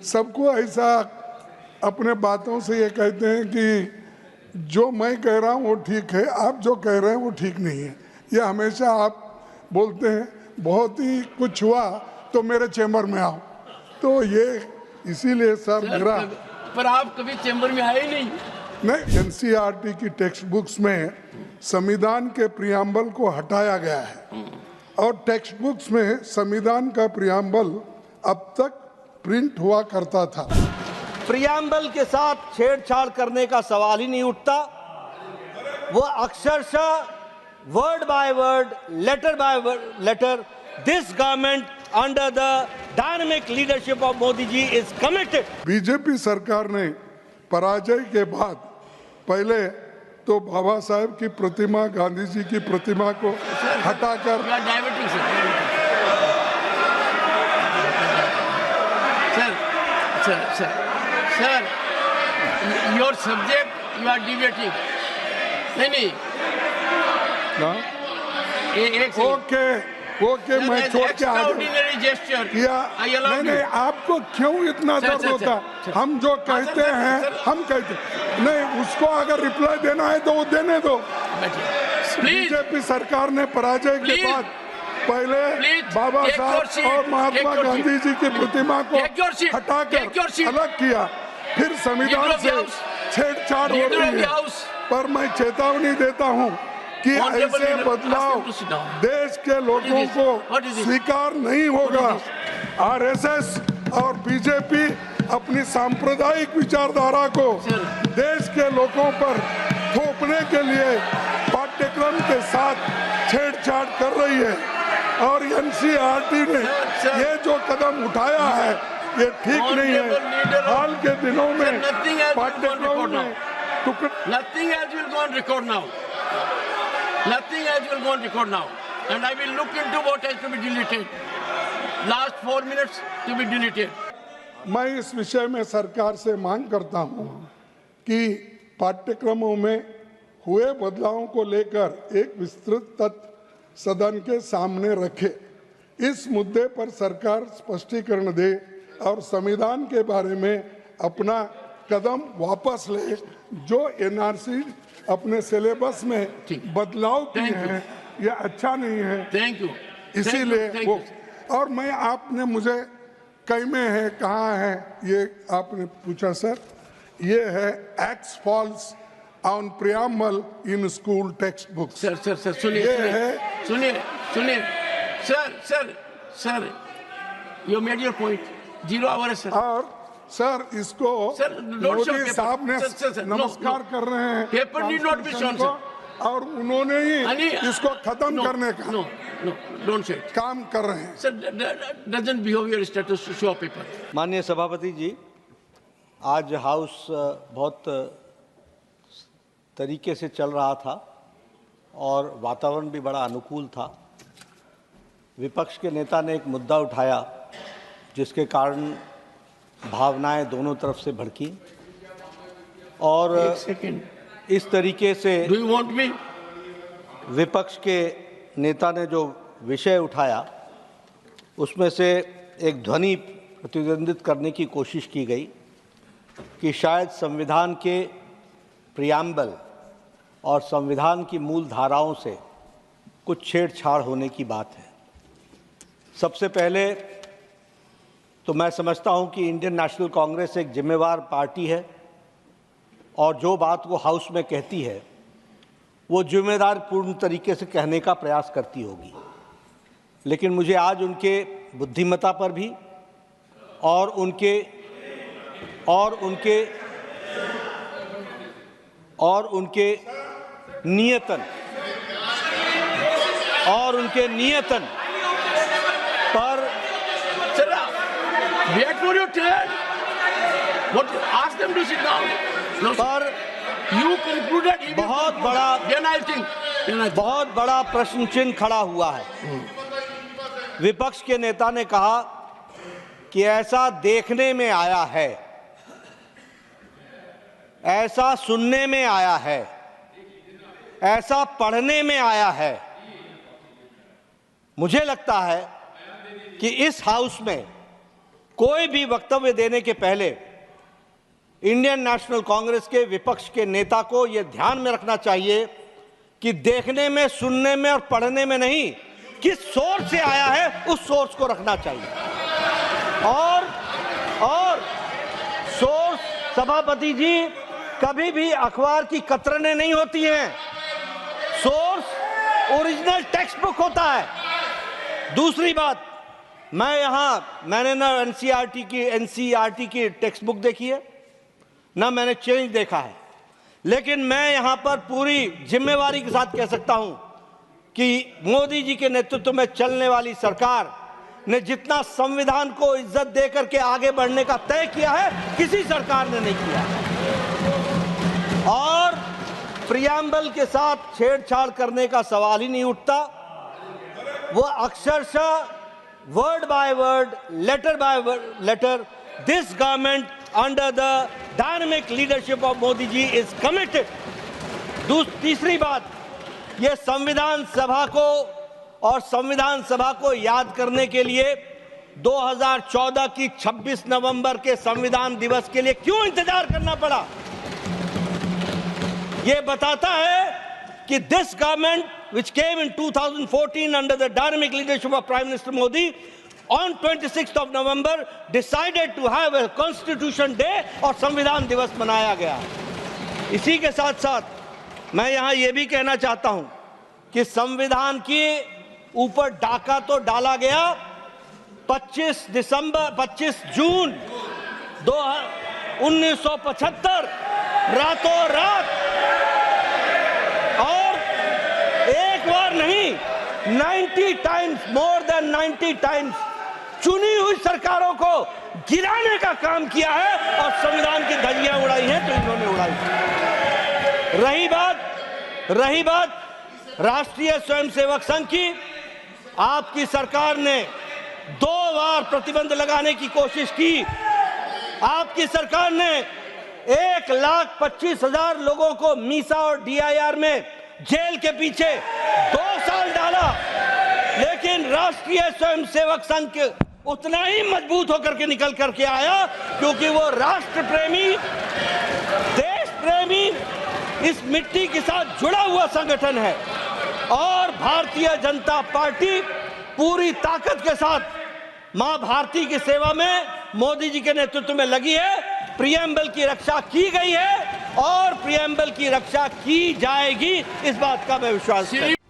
सबको ऐसा अपने बातों से ये कहते हैं कि जो मैं कह रहा हूँ वो ठीक है, आप जो कह रहे हैं वो ठीक नहीं है। ये हमेशा आप बोलते हैं, बहुत ही कुछ हुआ तो मेरे चैम्बर में आओ। तो ये इसीलिए सर मेरा, पर आप कभी चैम्बर में आए नहीं। एनसीईआरटी की टेक्स्ट बुक्स में संविधान के प्रियम्बल को हटाया गया है और टेक्स्ट बुक्स में संविधान का प्रियम्बल अब तक प्रिंट हुआ करता था। प्रियम्बल के साथ छेड़छाड़ करने का सवाल ही नहीं उठता। वो अक्षरशः word by word, letter by letter, this government under the dynamic leadership of Modi ji is committed. BJP सरकार ने पराजय के बाद पहले तो बाबा साहेब की प्रतिमा, गांधी जी की प्रतिमा को हटाकर sir your subject you are debating. नहीं ओके मैं छोड़ के आ किया। नहीं आपको क्यों इतना दर्द होता? हम जो कहते हैं हम कहते नहीं, उसको अगर रिप्लाई देना है तो वो देने दो। बीजेपी सरकार ने पराजय के बाद पहले बाबा साहब और महात्मा गांधी जी की प्रतिमा को हटाकर अलग किया, फिर संविधान से छेड़छाड़ हो रही है। पर मैं चेतावनी देता हूं कि ऐसे बदलाव देश के लोगों को स्वीकार नहीं होगा। आरएसएस और बीजेपी अपनी सांप्रदायिक विचारधारा को देश के लोगों पर थोपने के लिए पाठ्यक्रम के साथ छेड़छाड़ कर रही है और एनसीईआरटी ने ये जो कदम उठाया है ये ठीक नहीं है। हाल के दिनों में पाठ्यक्रम में Nothing else will go on record now. Nothing else will go on record now. And I will look into what has to be deleted. Last 4 minutes to be deleted. मैं इस विषय में सरकार से मांग करता हूं कि पाठ्यक्रमों में हुए बदलावों को लेकर एक विस्तृत तथ्य सदन के सामने रखे। इस मुद्दे पर सरकार स्पष्टीकरण दे और संविधान के बारे में अपना कदम वापस ले। जो एनआरसी अपने सिलेबस में बदलाव किए हैं ये अच्छा नहीं है। Thank you. इसीलिए वो, और मैं, आपने मुझे कई में है कहाँ है ये आपने पूछा सर, ये है axe falls on preamble in school text book. Sir सुनिए sir you made your point. 0 hour है सर। और सर इसको मोदी साहब ने नमस्कार कर रहे हैं paper need not be shown sir, और उन्होंने ही इसको खत्म करने का डोंट से काम कर रहे हैं। Sir doesn't behave your status to show paper. माननीय सभापति जी, आज हाउस बहुत तरीके से चल रहा था और वातावरण भी बड़ा अनुकूल था। विपक्ष के नेता ने एक मुद्दा उठाया जिसके कारण भावनाएं दोनों तरफ से भड़की और इस तरीके से डू यू वांट मी? विपक्ष के नेता ने जो विषय उठाया उसमें से एक ध्वनि प्रतिद्वंदित करने की कोशिश की गई कि शायद संविधान के प्रियम्बल और संविधान की मूल धाराओं से कुछ छेड़छाड़ होने की बात है। सबसे पहले तो मैं समझता हूं कि इंडियन नेशनल कांग्रेस एक जिम्मेवार पार्टी है और जो बात वो हाउस में कहती है वो जिम्मेदार पूर्ण तरीके से कहने का प्रयास करती होगी। लेकिन मुझे आज उनके बुद्धिमत्ता पर भी और उनके नियतन पर Wait for your turn. What? Ask them to sit down. No, पर you concluded. बहुत बड़ा प्रश्न चिन्ह खड़ा हुआ है। विपक्ष के नेता ने कहा कि ऐसा देखने में आया है, ऐसा सुनने में आया है, ऐसा पढ़ने में आया है। मुझे लगता है कि इस हाउस में कोई भी वक्तव्य देने के पहले इंडियन नेशनल कांग्रेस के विपक्ष के नेता को यह ध्यान में रखना चाहिए कि देखने में, सुनने में और पढ़ने में नहीं, किस सोर्स से आया है उस सोर्स को रखना चाहिए। और सोर्स, सभापति जी, कभी भी अखबार की कतरनें नहीं होती हैं। सोर्स ओरिजिनल टेक्स्ट बुक होता है। दूसरी बात, मैंने ना एनसीईआरटी की टेक्स्ट बुक देखी है, ना मैंने चेंज देखा है, लेकिन मैं यहां पर पूरी जिम्मेवारी के साथ कह सकता हूं कि मोदी जी के नेतृत्व में चलने वाली सरकार ने जितना संविधान को इज्जत देकर के आगे बढ़ने का तय किया है, किसी सरकार ने नहीं किया। और प्रियम्बल के साथ छेड़छाड़ करने का सवाल ही नहीं उठता। वो अक्षरशः word by word, letter by letter, this government under the dynamic leadership of Modi ji is committed. तीसरी बात, ये संविधान सभा को याद करने के लिए 2014 की 26 नवंबर के संविधान दिवस के लिए क्यों इंतजार करना पड़ा? ये बताता है कि this government which came in 2014 under the dynamic leadership of Prime Minister Modi on 26th of November decided to have a Constitution Day और संविधान दिवस मनाया गया। इसी के साथ साथ मैं यहाँ ये भी कहना चाहता हूँ कि संविधान के ऊपर डाका तो डाला गया 25 जून 1975 रातों रात, और एक बार नहीं 90 टाइम्स, मोर देन 90 टाइम्स चुनी हुई सरकारों को गिराने का काम किया है और संविधान की धज्जियां उड़ाई हैं तो इन्होंने उड़ाई। रही बात राष्ट्रीय स्वयंसेवक संघ की, आपकी सरकार ने 2 बार प्रतिबंध लगाने की कोशिश की। आपकी सरकार ने 1,25,000 लोगों को मीसा और डीआईआर में जेल के पीछे 2 साल डाला, लेकिन राष्ट्रीय स्वयंसेवक संघ उतना ही मजबूत होकर के निकल करके आया, क्योंकि वो राष्ट्र प्रेमी, देश प्रेमी, इस मिट्टी के साथ जुड़ा हुआ संगठन है। और भारतीय जनता पार्टी पूरी ताकत के साथ मां भारती की सेवा में मोदी जी के नेतृत्व में लगी है। प्रियम्बल की रक्षा की गई है और प्रियम्बल की रक्षा की जाएगी, इस बात का मैं विश्वास करता हूं।